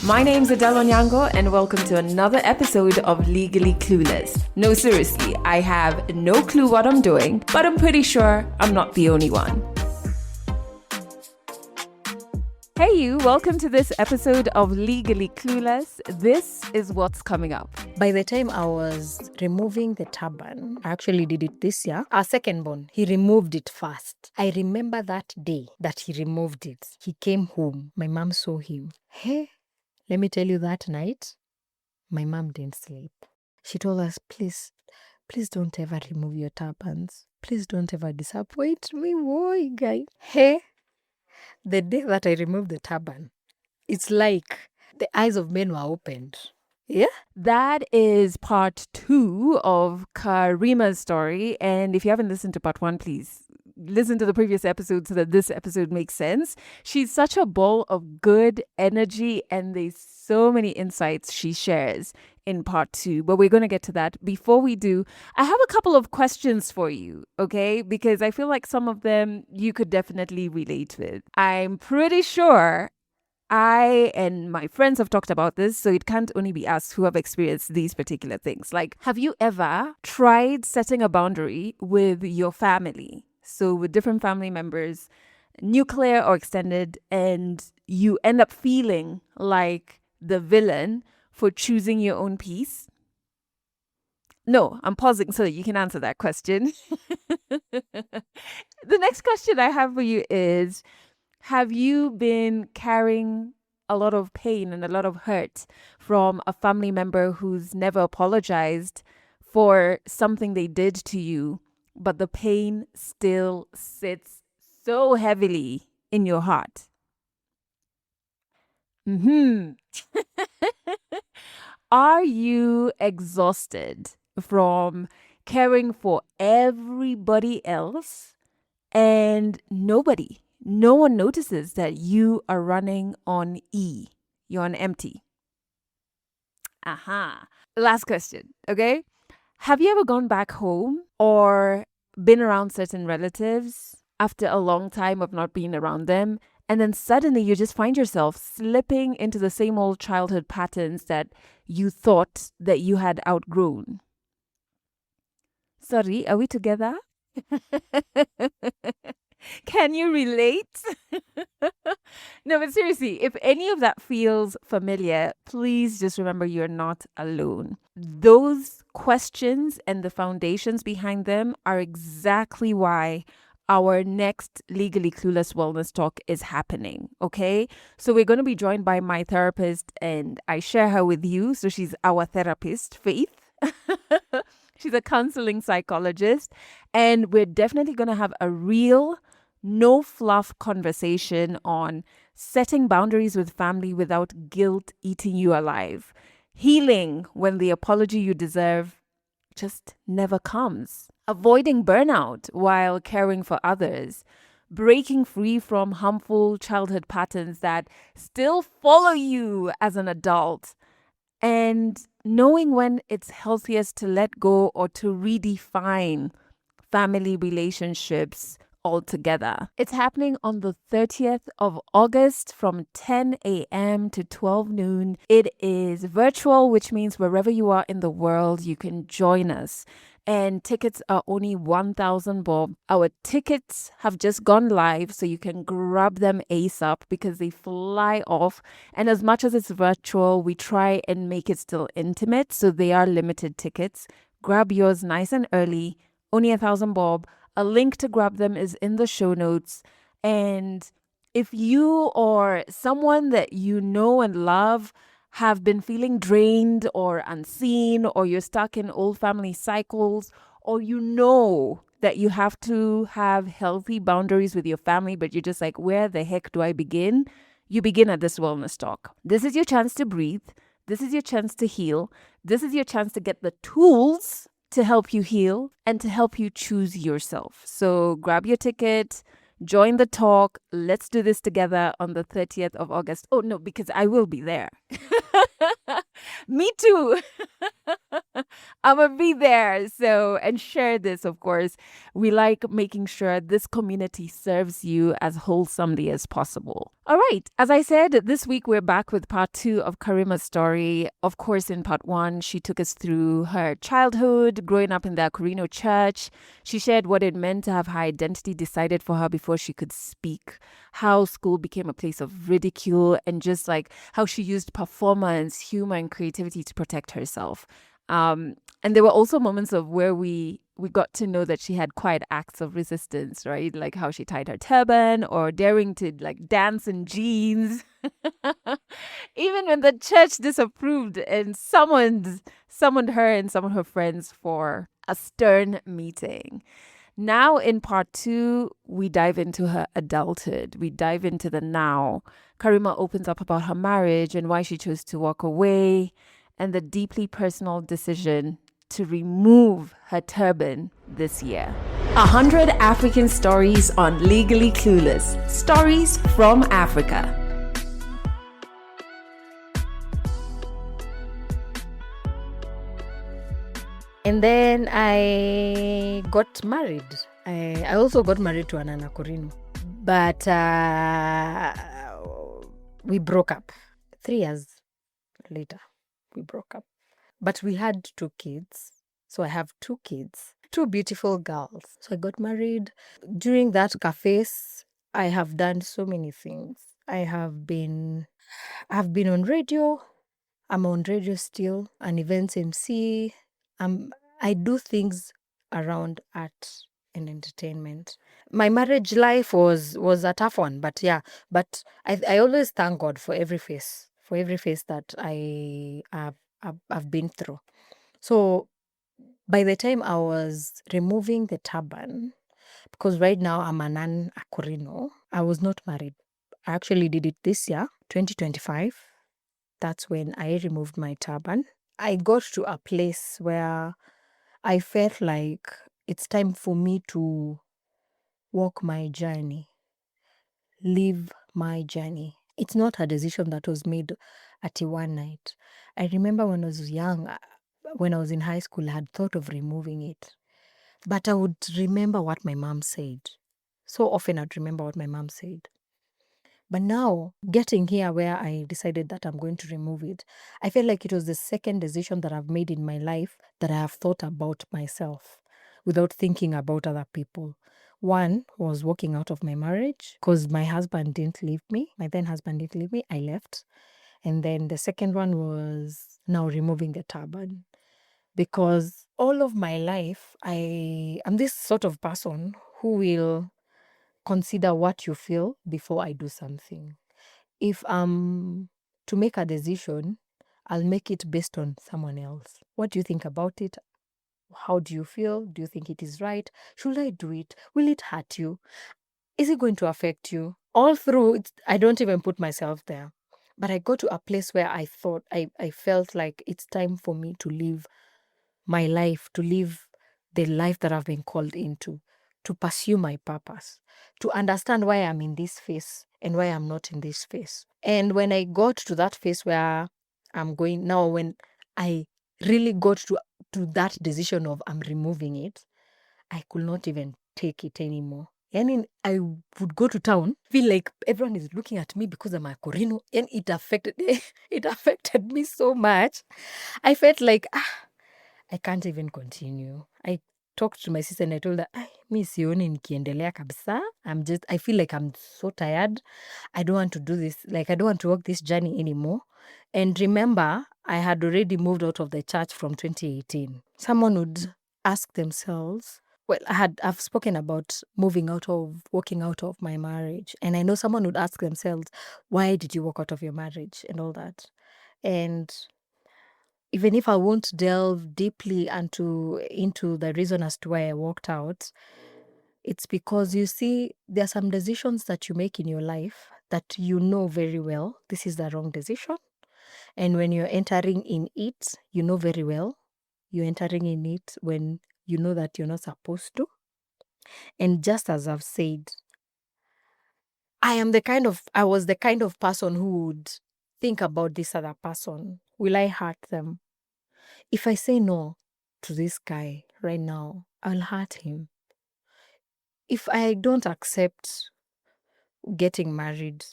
My name's Adele Onyango, and welcome to another episode of Legally Clueless. No, seriously, I have no clue what I'm doing, but I'm pretty sure I'm not the only one. Hey you, welcome to this episode of Legally Clueless. This is what's coming up. By the time I was removing the turban, I actually did it this year. Our second born, he removed it first. I remember that day that he removed it. He came home. My mom saw him. Hey, let me tell you, that night, my mom didn't sleep. She told us, please don't ever remove your turbans. Please don't ever disappoint me, boy, guy. Hey, the day that I removed the turban, it's like the eyes of men were opened. Yeah? That is part 2 of Karima's story. And if you haven't listened to part 1, please listen to the previous episode so that this episode makes sense. She's such a ball of good energy, and there's so many insights she shares in part 2. But we're going to get to that. Before we do, I have a couple of questions for you, okay? Because I feel like some of them you could definitely relate with. I'm pretty sure I and my friends have talked about this, so it can't only be us who have experienced these particular things. Like, have you ever tried setting a boundary with your family? So with different family members, nuclear or extended, and you end up feeling like the villain for choosing your own peace? No, I'm pausing so that you can answer that question. The next question I have for you is, have you been carrying a lot of pain and a lot of hurt from a family member who's never apologized for something they did to you, but the pain still sits so heavily in your heart? Are you exhausted from caring for everybody else and no one notices that you are running on E? You're on empty. Last question, okay? Have you ever gone back home or been around certain relatives after a long time of not being around them, and then suddenly you just find yourself slipping into the same old childhood patterns that you thought that you had outgrown? Sorry, are we together? Can you relate? No, but seriously, if any of that feels familiar, please just remember you're not alone. Those questions and the foundations behind them are exactly why our next Legally Clueless Wellness Talk is happening, okay? So we're going to be joined by my therapist, and I share her with you. So she's our therapist, Faith. She's a counseling psychologist, and we're definitely going to have a real, no fluff conversation on setting boundaries with family without guilt eating you alive. Healing when the apology you deserve just never comes. Avoiding burnout while caring for others. Breaking free from harmful childhood patterns that still follow you as an adult. And knowing when it's healthiest to let go or to redefine family relationships altogether. It's happening on the 30th of August from 10 a.m. to 12 noon. It is virtual, which means wherever you are in the world, you can join us. And tickets are only 1,000 bob. Our tickets have just gone live, so you can grab them ASAP because they fly off. And as much as it's virtual, we try and make it still intimate, so they are limited tickets. Grab yours nice and early, only 1,000 bob. A link to grab them is in the show notes. And if you or someone that you know and love have been feeling drained or unseen, or you're stuck in old family cycles, or you know that you have to have healthy boundaries with your family, but you're just like, where the heck do I begin? You begin at this wellness talk. This is your chance to breathe. This is your chance to heal. This is your chance to get the tools to help you heal and to help you choose yourself. So grab your ticket, join the talk. Let's do this together on the 30th of August. Oh, no, because I will be there. Me too. I'm gonna be there. So, and share this, of course. We like making sure this community serves you as wholesomely as possible. All right. As I said, this week we're back with part two of Karima's story. Of course, in part one, she took us through her childhood, growing up in the Akorino church. She shared what it meant to have her identity decided for her before she could speak, how school became a place of ridicule, and just like how she used performance, humor, and creativity to protect herself. And there were also moments of where we got to know that she had quiet acts of resistance, right? Like how she tied her turban or daring to like dance in jeans. Even when the church disapproved and summoned her and some of her friends for a stern meeting. Now, in part two, we dive into her adulthood. We dive into the now. Karima opens up about her marriage and why she chose to walk away, and the deeply personal decision to remove her turban this year. 100 African stories on Legally Clueless. Stories from Africa. And then I got married. I also got married to an Akorino. But we broke up. 3 years later, we broke up. But we had 2 kids. So I have 2 kids, 2 beautiful girls. So I got married. During that cafes, I have done so many things. I've been on radio. I'm on radio still, an events MC. I do things around art and entertainment. My marriage life was a tough one, but yeah, but I always thank God for every phase, that I've been through. So by the time I was removing the turban, because right now I'm an Akorino, I was not married. I actually did it this year, 2025. That's when I removed my turban. I got to a place where I felt like it's time for me to walk my journey, live my journey. It's not a decision that was made at one night. I remember when I was young, when I was in high school, I had thought of removing it. But I would remember what my mom said. So often I'd remember what my mom said. But now, getting here where I decided that I'm going to remove it, I feel like it was the second decision that I've made in my life that I have thought about myself without thinking about other people. One was walking out of my marriage because my husband didn't leave me. My then husband didn't leave me. I left. And then the second one was now removing the turban. Because all of my life, I am this sort of person who will consider what you feel before I do something. If I'm to make a decision, I'll make it based on someone else. What do you think about it? How do you feel? Do you think it is right? Should I do it? Will it hurt you? Is it going to affect you? All through it, I don't even put myself there. But I got to a place where I thought, I felt like it's time for me to live my life, to live the life that I've been called into, to pursue my purpose, to understand why I'm in this phase and why I'm not in this phase. And when I got to that phase where I'm going now, when I really got to that decision of I'm removing it, I could not even take it anymore. And I would go to town, feel like everyone is looking at me because I'm a Akorino, and it affected me so much. I felt like I can't even continue. I talked to my sister and I told her, mi sioni nikiendelea kabisa. I feel like I'm so tired. I don't want to do this. Like, I don't want to walk this journey anymore. And remember, I had already moved out of the church from 2018. Someone would ask themselves, well, I've spoken about walking out of my marriage. And I know someone would ask themselves, why did you walk out of your marriage and all that? And even if I won't delve deeply into the reason as to why I walked out, it's because you see, there are some decisions that you make in your life that you know very well this is the wrong decision. And when you're entering in it, you know very well you're entering in it when you know that you're not supposed to. And just as I've said, I was the kind of person who would think about this other person. Will I hurt them? If I say no to this guy right now, I'll hurt him. If I don't accept getting married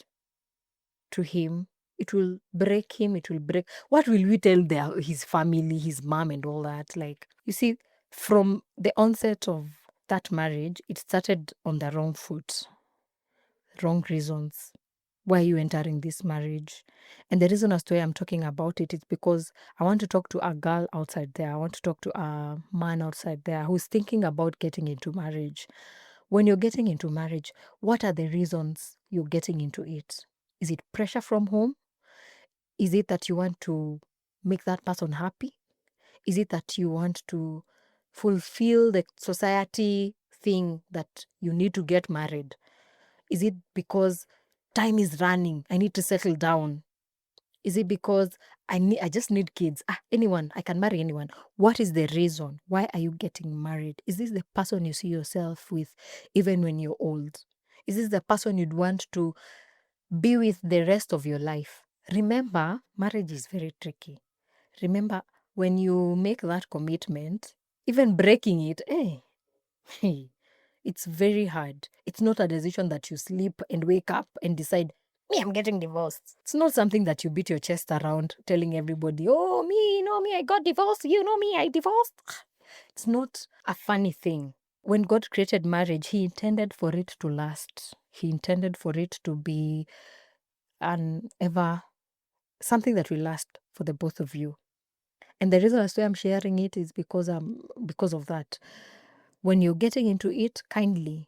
to him, it will break him. It will break. What will we tell his family, his mom, and all that? Like, you see, from the onset of that marriage, it started on the wrong foot, wrong reasons. Why are you entering this marriage? And the reason as to why I'm talking about it is because I want to talk to a girl outside there. I want to talk to a man outside there who's thinking about getting into marriage. When you're getting into marriage, what are the reasons you're getting into it? Is it pressure from home? Is it that you want to make that person happy? Is it that you want to fulfill the society thing that you need to get married? Is it because time is running, I need to settle down? Is it because I just need kids? Anyone, I can marry anyone. What is the reason? Why are you getting married? Is this the person you see yourself with even when you're old? Is this the person you'd want to be with the rest of your life? Remember, marriage is very tricky. Remember, when you make that commitment, even breaking it, it's very hard. It's not a decision that you sleep and wake up and decide, me, I'm getting divorced. It's not something that you beat your chest around telling everybody, oh, me, no, me, I got divorced. You know me, I divorced. It's not a funny thing. When God created marriage, He intended for it to last. He intended for it to be something that will last for the both of you. And the reason as to why I'm sharing it is because of that. When you're getting into it, kindly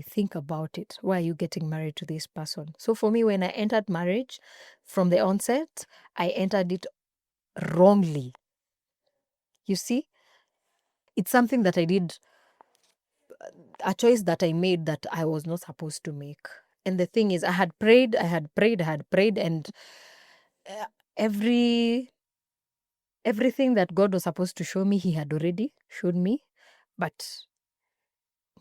think about it. Why are you getting married to this person? So for me, when I entered marriage from the onset, I entered it wrongly. You see, it's something that I did, a choice that I made that I was not supposed to make. And the thing is, I had prayed, and everything that God was supposed to show me, He had already showed me. But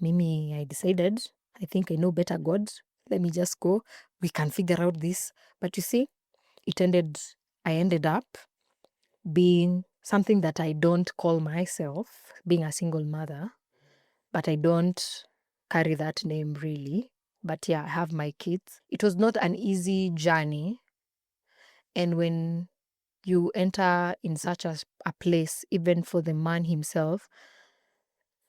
Mimi, I decided, I think I know better God. Let me just go. We can figure out this. But you see, I ended up being something that I don't call myself, being a single mother, but I don't carry that name really. But yeah, I have my kids. It was not an easy journey. And when you enter in such a place, even for the man himself,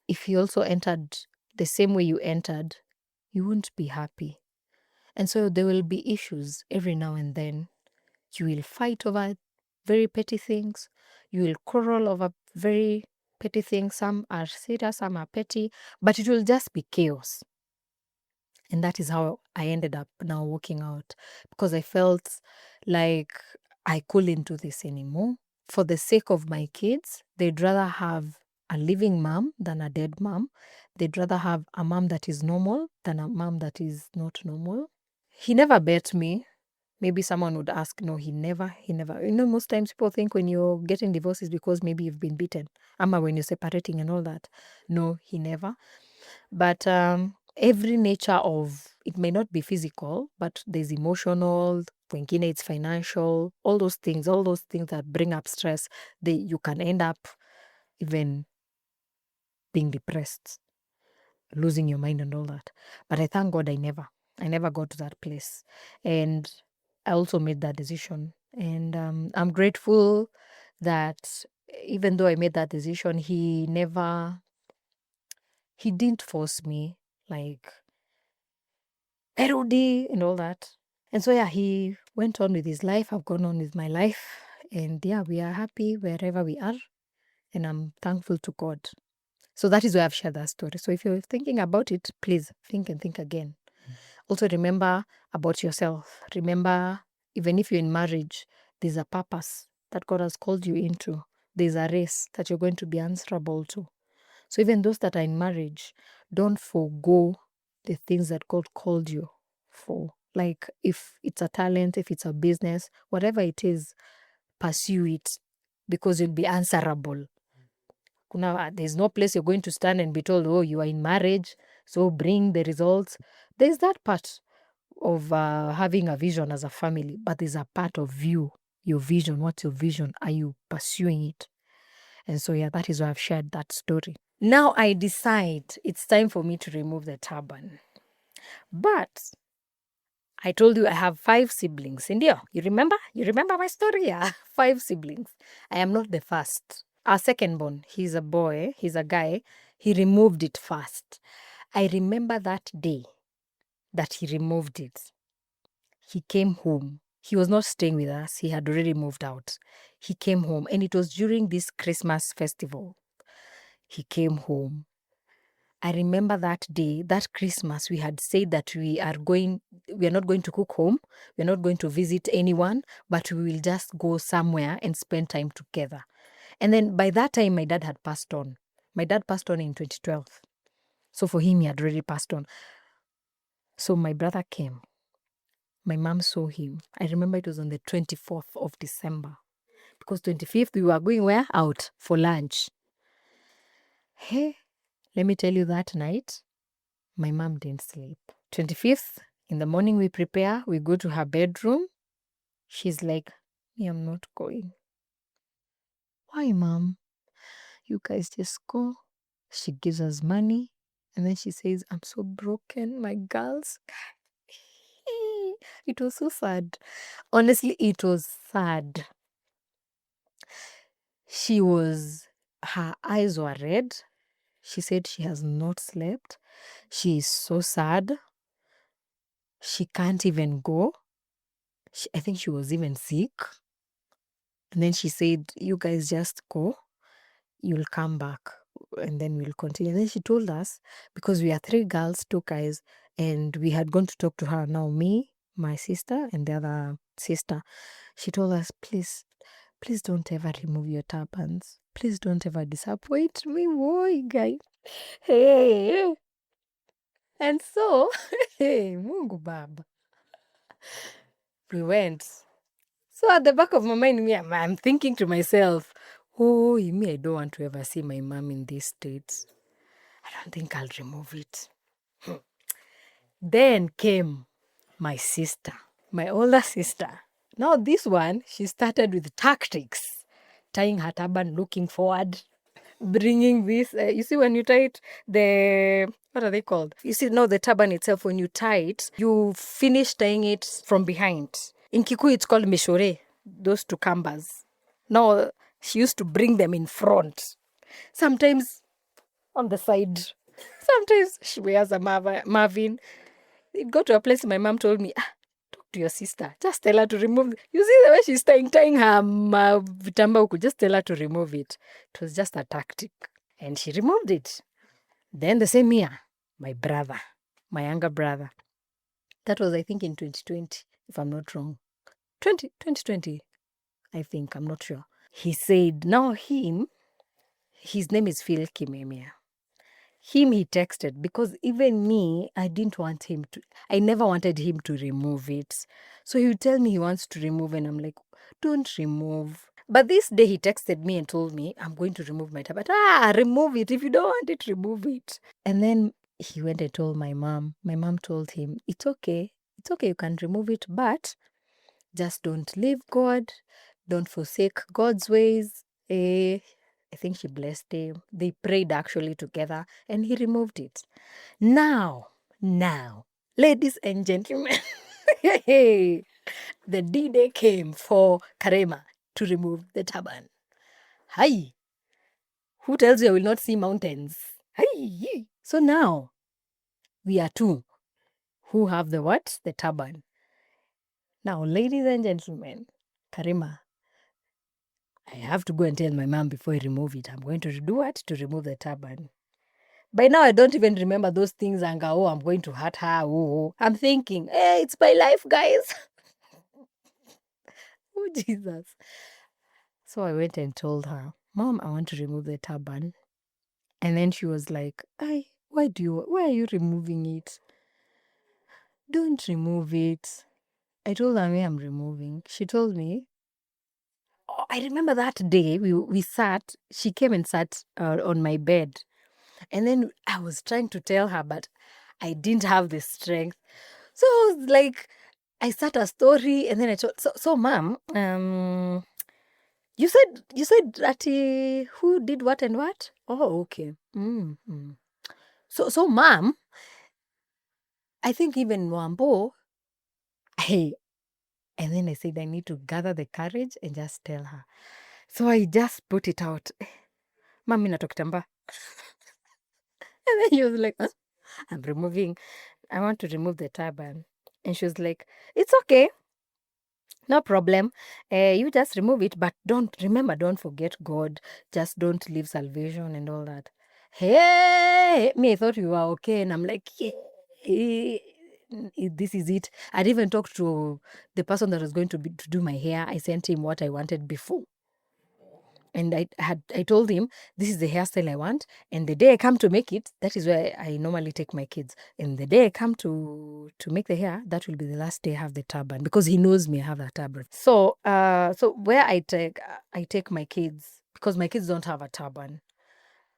if he also entered the same way you entered, you won't be happy. And so there will be issues every now and then. You will fight over very petty things. You will quarrel over very petty things. Some are serious, some are petty, but it will just be chaos. And that is how I ended up now walking out, because I felt like I couldn't do this anymore. For the sake of my kids, they'd rather have a living mom than a dead mom. They'd rather have a mom that is normal than a mom that is not normal. He never bet me. Maybe someone would ask, no, he never. Most times people think when you're getting divorced is because maybe you've been beaten. Ama when you're separating and all that. No, he never. But every nature of, it may not be physical, but there's emotional, wengine it's financial, all those things that bring up stress, you can end up even being depressed, losing your mind and all that. But I thank God I never got to that place. And I also made that decision. And I'm grateful that even though I made that decision, he didn't force me, like, hey, Rudy, and all that. And so, yeah, he went on with his life. I've gone on with my life. And yeah, we are happy wherever we are. And I'm thankful to God. So that is why I've shared that story. So if you're thinking about it, please think and think again. Also remember about yourself. Remember, even if you're in marriage, there's a purpose that God has called you into. There's a race that you're going to be answerable to. So even those that are in marriage, don't forego the things that God called you for. Like if it's a talent, if it's a business, whatever it is, pursue it, because you'll be answerable. There's no place you're going to stand and be told, oh, you are in marriage, so bring the results. There's that part of having a vision as a family, but there's a part of you your vision. What's your vision? Are you pursuing it? And so, yeah, that is why I've shared that story. Now I decide it's time for me to remove the turban. But I told you I have 5 siblings. India, you remember? You remember my story? Yeah, 5 siblings. I am not the first. Our second born, he's a boy, he's a guy. He removed it first. I remember that day that he removed it. He came home. He was not staying with us. He had already moved out. He came home, and it was during this Christmas festival. He came home. I remember that day, that Christmas, we had said that we are not going to cook home, we're not going to visit anyone, but we will just go somewhere and spend time together. And then by that time, my dad had passed on. My dad passed on in 2012. So for him, he had already passed on. So my brother came. My mom saw him. I remember it was on the 24th of December. Because 25th, we were going where? Out for lunch. Hey, let me tell you, that night, my mom didn't sleep. 25th, in the morning we prepare, we go to her bedroom. She's like, me, I'm not going. Why, mom? You guys just go. She gives us money. And then she says, I'm so broken, my girls. It was so sad. Honestly, it was sad. Her eyes were red. She said she has not slept. She is so sad. She can't even go. I think she was even sick. And then she said, you guys just go. You'll come back. And then we'll continue. And then she told us, because we are 3 girls, 2 guys, and we had gone to talk to her. Now me, my sister, and the other sister. She told us, please don't ever remove your turbans. Please don't ever disappoint me, boy, guy. Hey. And so, hey, Mungu Baba. We went. So at the back of my mind, I'm thinking to myself, oh, me, I don't want to ever see my mom in these states. I don't think I'll remove it. Then came my sister, my older sister. Now this one, she started with tactics. Tying her turban, looking forward, bringing this. You see, when you tie it, what are they called? You see, no, the turban itself, when you tie it, you finish tying it from behind. In Kikuyu, it's called mishore, those 2 kambas. Now, she used to bring them in front. Sometimes on the side. Sometimes she wears a Marvin. It got to a place my mom told me, talk to your sister. Just tell her to remove. You see the way she's tying her vitamba, just tell her to remove it. It was just a tactic. And she removed it. Then the same year, my brother, my younger brother. That was, I think, in 2020, if I'm not wrong. 2020, I think. I'm not sure. He said, now his name is Phil Kimemia. He texted, because even me, I never wanted him to remove it. So he would tell me he wants to remove, and I'm like, don't remove. But this day he texted me and told me, I'm going to remove my tablet. Remove it. If you don't want it, remove it. And then he went and told my mom. My mom told him, it's okay. It's okay, you can remove it, but just don't leave God. Don't forsake God's ways. I think she blessed him. They prayed actually together, and he removed it. Now, ladies and gentlemen, the D-Day came for Karima to remove the turban. Hi! Who tells you I will not see mountains? Hi! So now, we are 2 who have the what? The turban. Now, ladies and gentlemen, Karima, I have to go and tell my mom before I remove it. I'm going to do what? To remove the turban. By now, I don't even remember those things and go, oh, I'm going to hurt her. Oh. I'm thinking, hey, it's my life, guys. Oh, Jesus. So I went and told her, Mom, I want to remove the turban. And then she was like, why are you removing it? Don't remove it. I told her, I'm removing. She told me, I remember that day we sat, she came and sat on my bed. And then I was trying to tell her, but I didn't have the strength. So I was like, I start a story, and then I told, so mom, you said that who did what and what? Oh, okay. So mom, I think even Wambo, hey, and then I said I need to gather the courage and just tell her. So I just put it out. Mami natokitamba. And then she was like, huh? I want to remove the turban. And she was like, it's okay. No problem. You just remove it, but don't forget God. Just don't leave salvation and all that. Hey, me, I thought you were okay. And I'm like, yeah, this is it. I'd even talked to the person that was going to do my hair. I sent him what I wanted before. And I told him, this is the hairstyle I want. And the day I come to make it, that is where I normally take my kids. And the day I come to make the hair, that will be the last day I have the turban, because he knows me, I have that turban. So where I take my kids, because my kids don't have a turban.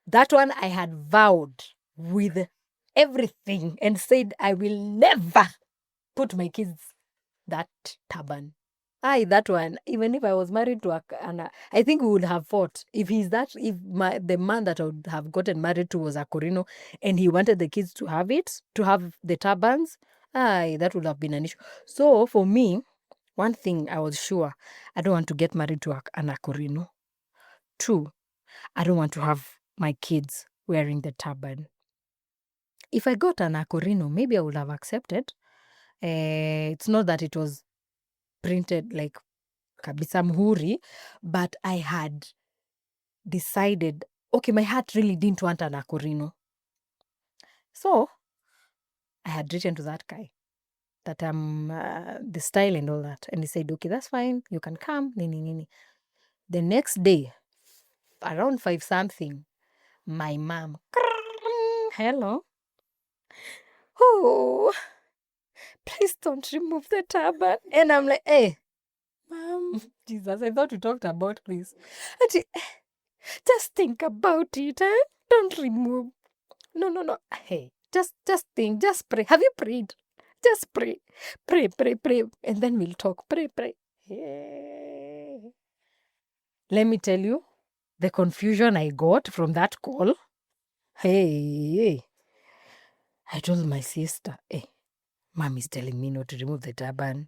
That one I had vowed with everything and said I will never put my kids that turban. That one. Even if I was married to I think we would have fought. If the man that I would have gotten married to was Akorino, and he wanted the kids to have the turbans, that would have been an issue. So for me, one thing I was sure, I don't want to get married to an Akorino. 2, I don't want to have my kids wearing the turban. If I got an Akorino, maybe I would have accepted. It's not that it was printed like kabisa mhuri, but I had decided, okay, my heart really didn't want an Akorino. So I had written to that guy that I'm the style and all that. And he said, okay, that's fine. You can come. Nini. The next day, around 5 something, my mom, hello. Oh, please don't remove the turban. And I'm like, hey, mom, Jesus, I thought we talked about this. Just think about it, eh? Don't remove. No. Hey, just think, just pray. Have you prayed? Just pray. Pray. And then we'll talk. Pray. Hey. Let me tell you, the confusion I got from that call. Hey. I told my sister, hey, mom is telling me not to remove the turban.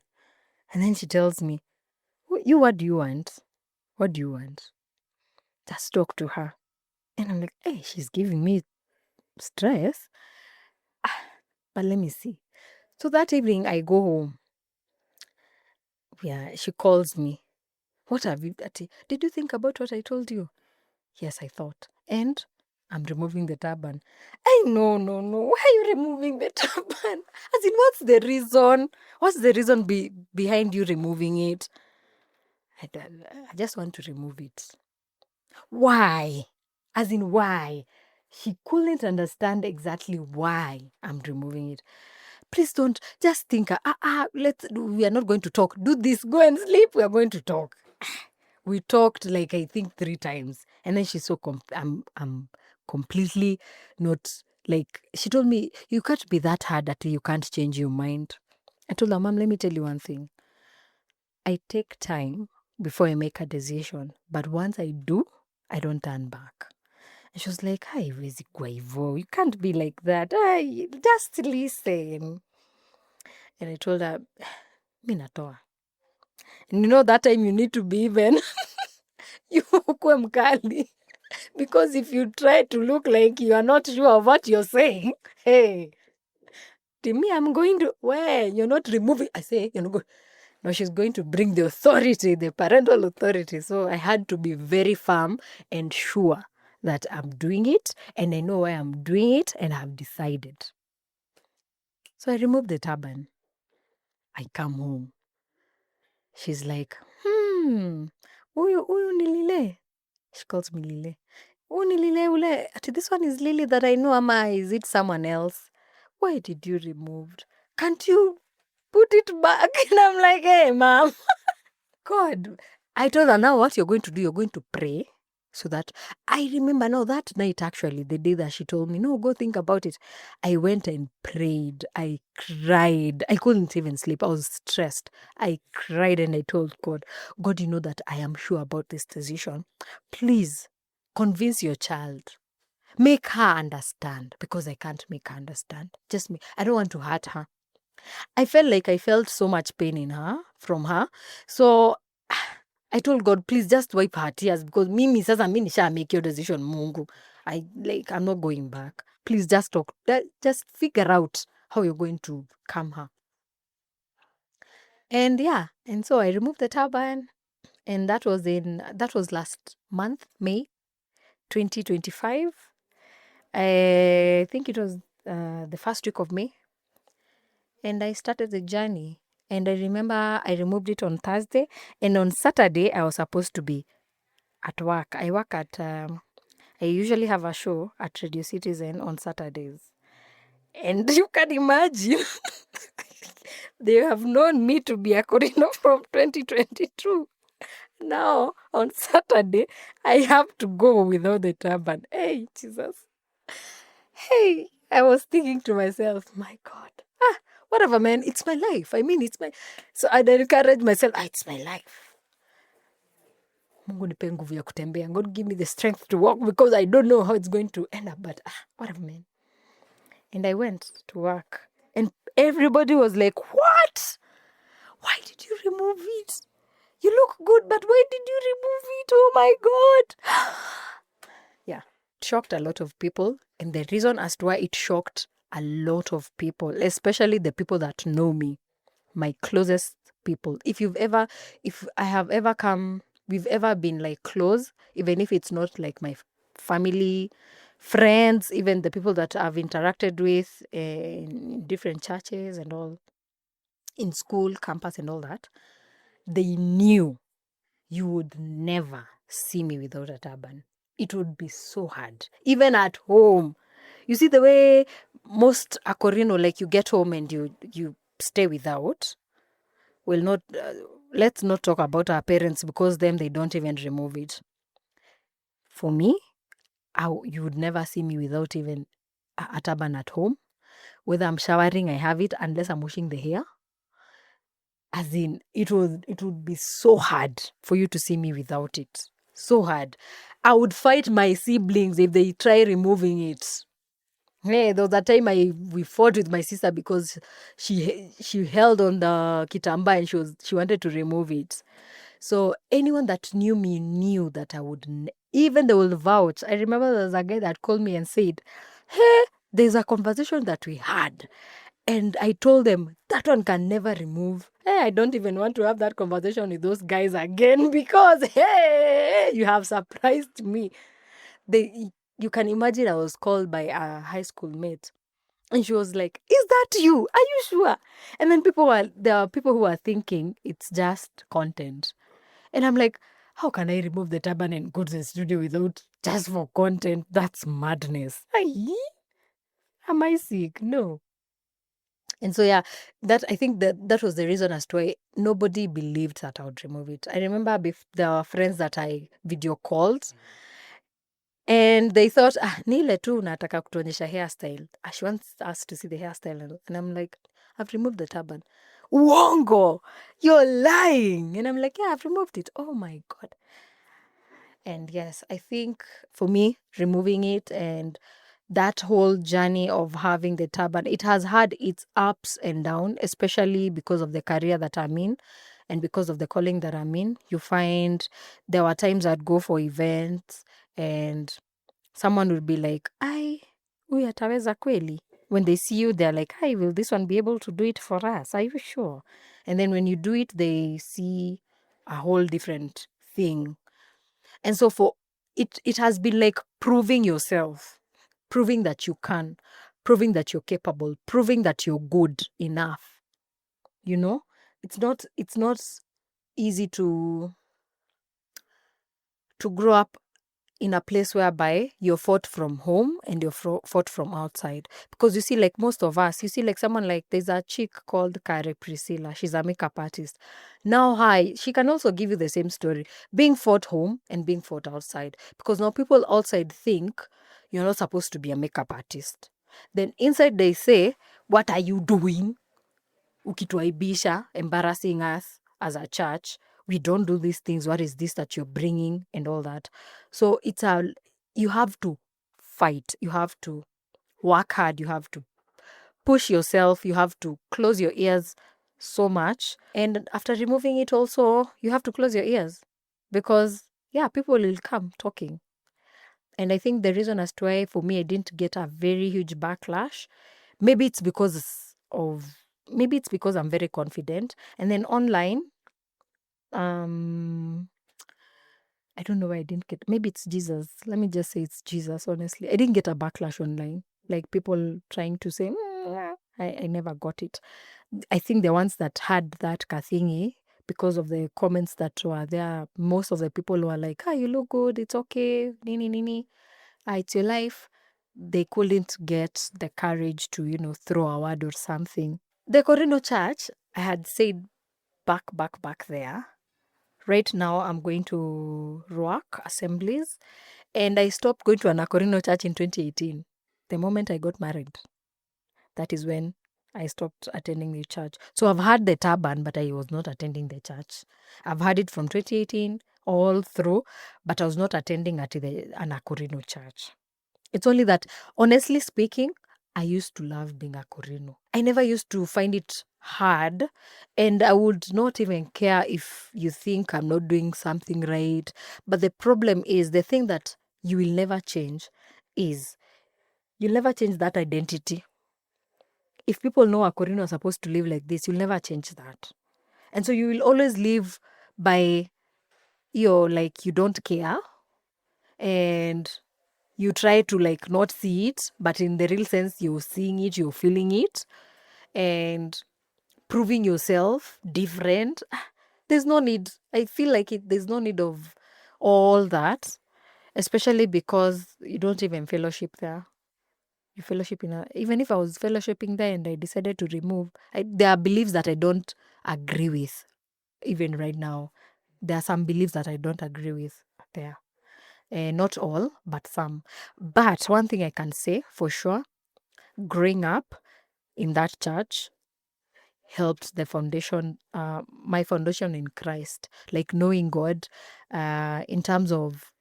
And then she tells me, what do you want? What do you want? Just talk to her. And I'm like, hey, she's giving me stress. But let me see. So that evening I go home. Yeah, she calls me. What have you, did you think about what I told you? Yes, I thought. And I'm removing the turban. Hey, no. Why are you removing the turban? As in, what's the reason? What's the reason behind you removing it? I just want to remove it. Why? As in, why? She couldn't understand exactly why I'm removing it. Please don't, just think, we are not going to talk. Do this, go and sleep, we are going to talk. We talked like, I think 3 times. And then she's so, I'm completely not, like, she told me, you can't be that hard that you can't change your mind. I told her, Mom, let me tell you one thing. I take time before I make a decision. But once I do, I don't turn back. And she was like, haiwezi kwa hivyo. You can't be like that. Just listen. And I told her, mi natoa. And you know that time you need to be even, you ukwe mkali. Because if you try to look like you are not sure of what you're saying, hey, to me, I'm going to, you're not removing. I say, you're not going. No, she's going to bring the authority, the parental authority. So I had to be very firm and sure that I'm doing it, and I know why I'm doing it, and I've decided. So I removed the turban. I come home. She's like, huyu ni Lile. She calls me Lile. Huyu ni Lile ule. This one is Lily that I know, ama is it someone else? Why did you remove? Can't you put it back? And I'm like, hey, mom. God. I told her, now what you're going to do, you're going to pray. So that I remember now that night, actually, the day that she told me, no, go think about it. I went and prayed. I cried. I couldn't even sleep. I was stressed. I cried and I told God, God, you know that I am sure about this decision. Please convince your child. Make her understand, because I can't make her understand. Just me. I don't want to hurt her. I felt like I felt so much pain in her, from her. So I told God, please just wipe her tears, because mimi sasa mi nisha make your decision, Mungu. I'm not going back. Please just talk. Just figure out how you're going to calm her. And yeah, and so I removed the turban, and that was last month, May 2025. I think it was the first week of May, and I started the journey. And I remember I removed it on Thursday, and on Saturday I was supposed to be at work. I work at I usually have a show at Radio Citizen on Saturdays. And you can imagine, they have known me to be a Akorino from 2022. Now, on Saturday, I have to go without the turban. Hey, Jesus. Hey, I was thinking to myself, my God, whatever, man, it's my life. I mean, it's my... So I'd encourage myself, it's my life. Mungu nipe nguvu ya kutembea. God give me the strength to walk, because I don't know how it's going to end up, but whatever, man. And I went to work, and everybody was like, what? Why did you remove it? You look good, but why did you remove it? Oh my God. Yeah, it shocked a lot of people. And the reason as to why it shocked a lot of people, especially the people that know me, my closest people. If I have ever come, we've ever been like close, even if it's not like my family, friends, even the people that I've interacted with in different churches and all, in school, campus and all that, they knew you would never see me without a turban. It would be so hard. Even at home. You see the way most Akorino, like you get home and you stay without. Will not let's not talk about our parents, because them they don't even remove it. For me, you would never see me without even a turban at home. Whether I'm showering, I have it, unless I'm washing the hair. As in, it would be so hard for you to see me without it. So hard. I would fight my siblings if they try removing it. Hey, there was a time we fought with my sister because she held on the kitamba and she wanted to remove it. So anyone that knew me knew that I would, even they will vouch. I remember there was a guy that called me and said, hey, there's a conversation that we had. And I told them, that one can never remove. Hey, I don't even want to have that conversation with those guys again, because, hey, you have surprised me. You can imagine I was called by a high school mate. And she was like, is that you? Are you sure? And then there are people who are thinking it's just content. And I'm like, how can I remove the turban and go to the studio without just for content? That's madness. Am I sick? No. And so, yeah, I think that was the reason as to why nobody believed that I would remove it. I remember there were friends that I video called, and they thought, Nile tu nataka kutuonyesha hairstyle. She wants us to see the hairstyle. And I'm like, I've removed the turban. Uongo! You're lying! And I'm like, yeah, I've removed it. Oh my God. And yes, I think for me, removing it and that whole journey of having the turban, it has had its ups and downs, especially because of the career that I'm in and because of the calling that I'm in. You find there were times I'd go for events and someone would be like, huyu ataweza kweli? When they see you, they're like, hi, will this one be able to do it for us? Are you sure? And then when you do it, they see a whole different thing. And so it has been like proving yourself, proving that you can, proving that you're capable, proving that you're good enough. You know, it's not easy to grow up in a place whereby you're fought from home and you're fought from outside. Because you see, like most of us, you see, like someone like there's a chick called Kare Priscilla. She's a makeup artist. Now, she can also give you the same story, being fought home and being fought outside. Because now people outside think you're not supposed to be a makeup artist. Then inside they say, what are you doing? Ukituaibisha, embarrassing us as a church. We don't do these things. What is this that you're bringing and all that? So you have to fight. You have to work hard. You have to push yourself. You have to close your ears so much. And after removing it also, you have to close your ears because, yeah, people will come talking. And I think the reason as to why for me I didn't get a very huge backlash, maybe it's because I'm very confident. And then online, I don't know why I didn't get, maybe it's Jesus. Let me just say it's Jesus, honestly. I didn't get a backlash online. Like people trying to say, I never got it. I think the ones that had that kathingi, because of the comments that were there, most of the people were like, you look good, it's okay, nini, nini. It's your life. They couldn't get the courage to, throw a word or something. The Akorino church, I had said back there. Right now, I'm going to Ruach assemblies, and I stopped going to an Akorino church in 2018. The moment I got married, that is when I stopped attending the church. So I've had the turban, but I was not attending the church. I've had it from 2018 all through, but I was not attending an Akorino church. It's only that, honestly speaking, I used to love being a Akorino. I never used to find it hard, and I would not even care if you think I'm not doing something right. But the problem is, the thing that you will never change is you'll never change that identity. If people know Akorino are supposed to live like this, you'll never change that. And so you will always live by you don't care, and you try to not see it, but in the real sense, you're seeing it, you're feeling it, and proving yourself different. There's no need. I feel like there's no need of all that, especially because you don't even fellowship there. You fellowship even if I was fellowshipping there and I decided to remove, there are beliefs that I don't agree with. Even right now, there are some beliefs that I don't agree with there. Not all, but some. But one thing I can say for sure, growing up in that church helped the foundation, my foundation in Christ, like knowing God, in terms of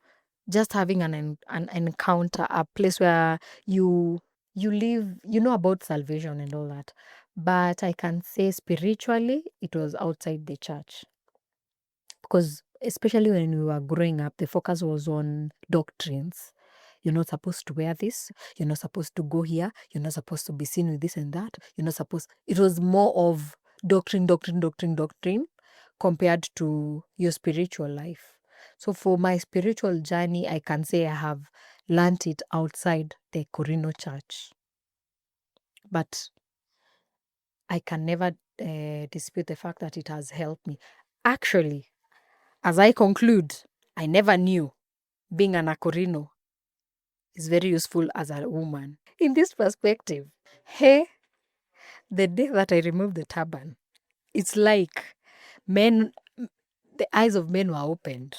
just having an encounter, a place where you live, about salvation and all that. But I can say spiritually, it was outside the church. Because especially when we were growing up, the focus was on doctrines. You're not supposed to wear this. You're not supposed to go here. You're not supposed to be seen with this and that. You're not supposed. It was more of doctrine compared to your spiritual life. So for my spiritual journey, I can say I have learnt it outside the Akorino church. But I can never dispute the fact that it has helped me. Actually, as I conclude, I never knew being an Akorino is very useful as a woman. In this perspective, hey, the day that I removed the turban, it's like the eyes of men were opened.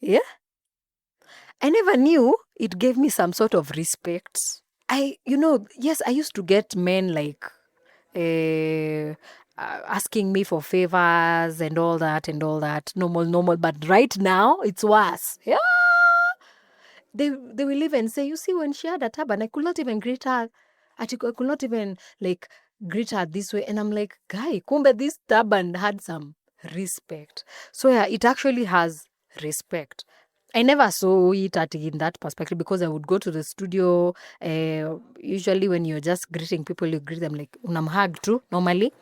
Yeah? I never knew it gave me some sort of respect. Yes, I used to get men asking me for favors and all that, normal. But right now, it's worse. Yeah. They will even say, you see, when she had a turban, I could not even greet her. I could not even greet her this way. And I'm like, guy, kumbe this turban had some respect. So yeah, it actually has respect. I never saw it in that perspective because I would go to the studio. Usually when you're just greeting people, you greet them like unamhug too, normally.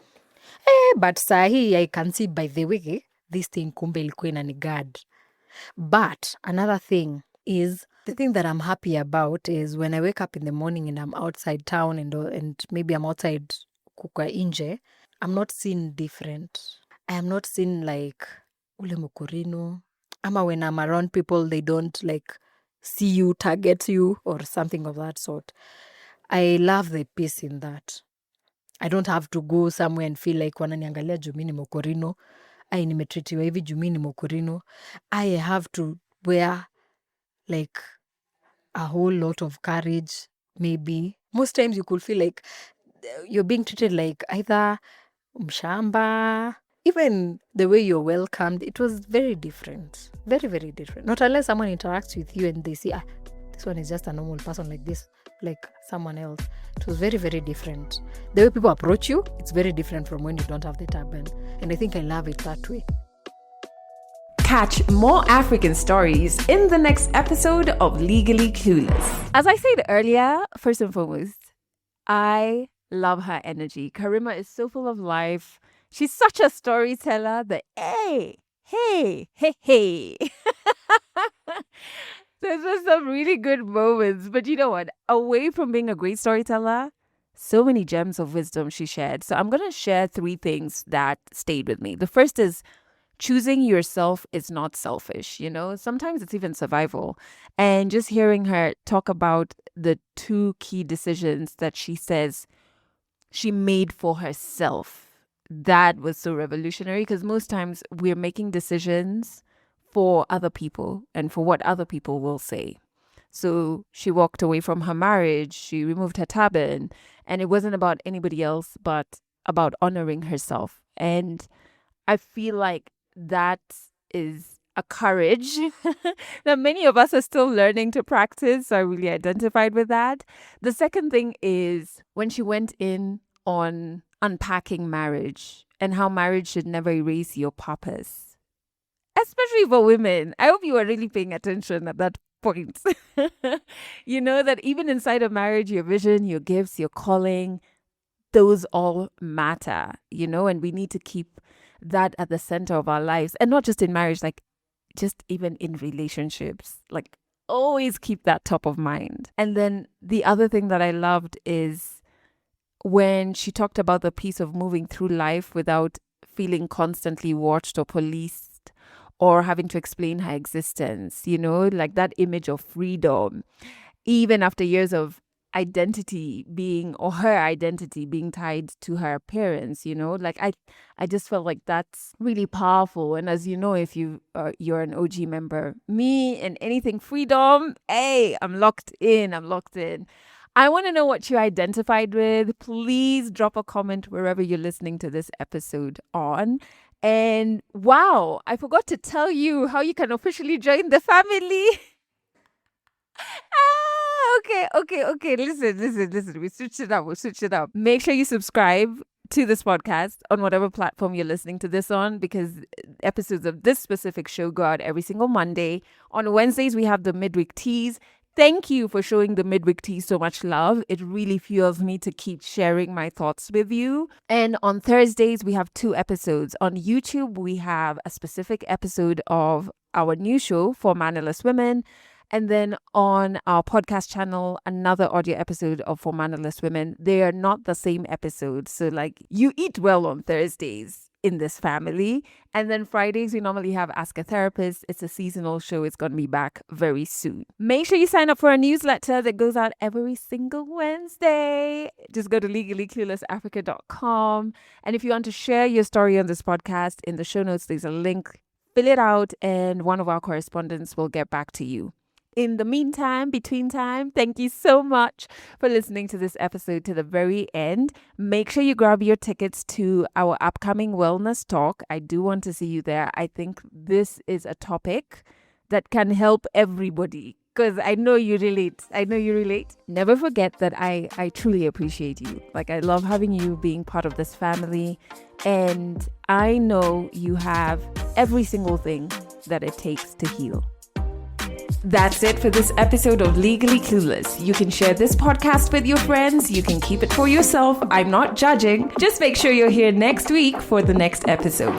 But sahi, I can see by the way, this thing kumbe ilikuwa inaniguard. But another thing is, the thing that I'm happy about is when I wake up in the morning and I'm outside town and maybe I'm outside kukwa inje, I'm not seen different. I am not seen like ule mukurino. Ama when I'm around people, they don't see you, target you, or something of that sort. I love the peace in that. I don't have to go somewhere and feel like wananiangalia juu mi ni Akorino. Ai, nimetritiwa hivi juu mi ni Akorino. I have to wear like a whole lot of courage, maybe. Most times you could feel like you're being treated like either mshamba. Even the way you're welcomed, it was very different. Very, very different. Not unless someone interacts with you and they see, this one is just a normal person like this, like someone else. It was very, very different. The way people approach you, it's very different from when you don't have the turban. And I think I love it that way. Catch more African stories in the next episode of Legally Clueless. As I said earlier, first and foremost, I love her energy. Karima is so full of life. She's such a storyteller. Hey. There's just some really good moments. But you know what? Away from being a great storyteller, so many gems of wisdom she shared. So I'm going to share 3 things that stayed with me. The first is choosing yourself is not selfish. Sometimes it's even survival. And just hearing her talk about the 2 key decisions that she says she made for herself, that was so revolutionary, because most times we're making decisions for other people and for what other people will say. So she walked away from her marriage, she removed her turban, and it wasn't about anybody else but about honoring herself. And I feel like that is a courage that many of us are still learning to practice. So I really identified with that. The second thing is when she went in on unpacking marriage and how marriage should never erase your purpose, especially for women. I hope you are really paying attention at that point. That even inside of marriage, your vision, your gifts, your calling, those all matter, and we need to keep that at the center of our lives. And not just in marriage, like just even in relationships, like always keep that top of mind. And then the other thing that I loved is when she talked about the piece of moving through life without feeling constantly watched or policed or having to explain her existence, like that image of freedom, even after years of her identity being tied to her appearance, like I just felt like that's really powerful. And as you know, if you're an OG member, me and anything freedom, hey, I'm locked in. I want to know what you identified with. Please drop a comment wherever you're listening to this episode on. And wow, I forgot to tell you how you can officially join the family. Okay. Listen. We switched it up. Make sure you subscribe to this podcast on whatever platform you're listening to this on, because episodes of this specific show go out every single Monday. On Wednesdays, we have the midweek teas. Thank you for showing the midweek tea so much love. It really fuels me to keep sharing my thoughts with you. And on Thursdays, we have 2 episodes. On YouTube, we have a specific episode of our new show for Mannerless Women. And then on our podcast channel, another audio episode of For Mannerless Women. They are not the same episodes. So you eat well on Thursdays in this family. And then Fridays, we normally have Ask a Therapist. It's a seasonal show. It's going to be back very soon. Make sure you sign up for a newsletter that goes out every single Wednesday. Just go to legallycluelessafrica.com. And if you want to share your story on this podcast, in the show notes, there's a link. Fill it out and one of our correspondents will get back to you. In the meantime, between time, thank you so much for listening to this episode to the very end. Make sure you grab your tickets to our upcoming wellness talk. I do want to see you there. I think this is a topic that can help everybody, because I know you relate. Never forget that I truly appreciate you. I love having you being part of this family. And I know you have every single thing that it takes to heal. That's it for this episode of Legally Clueless. You can share this podcast with your friends. You can keep it for yourself. I'm not judging. Just make sure you're here next week for the next episode.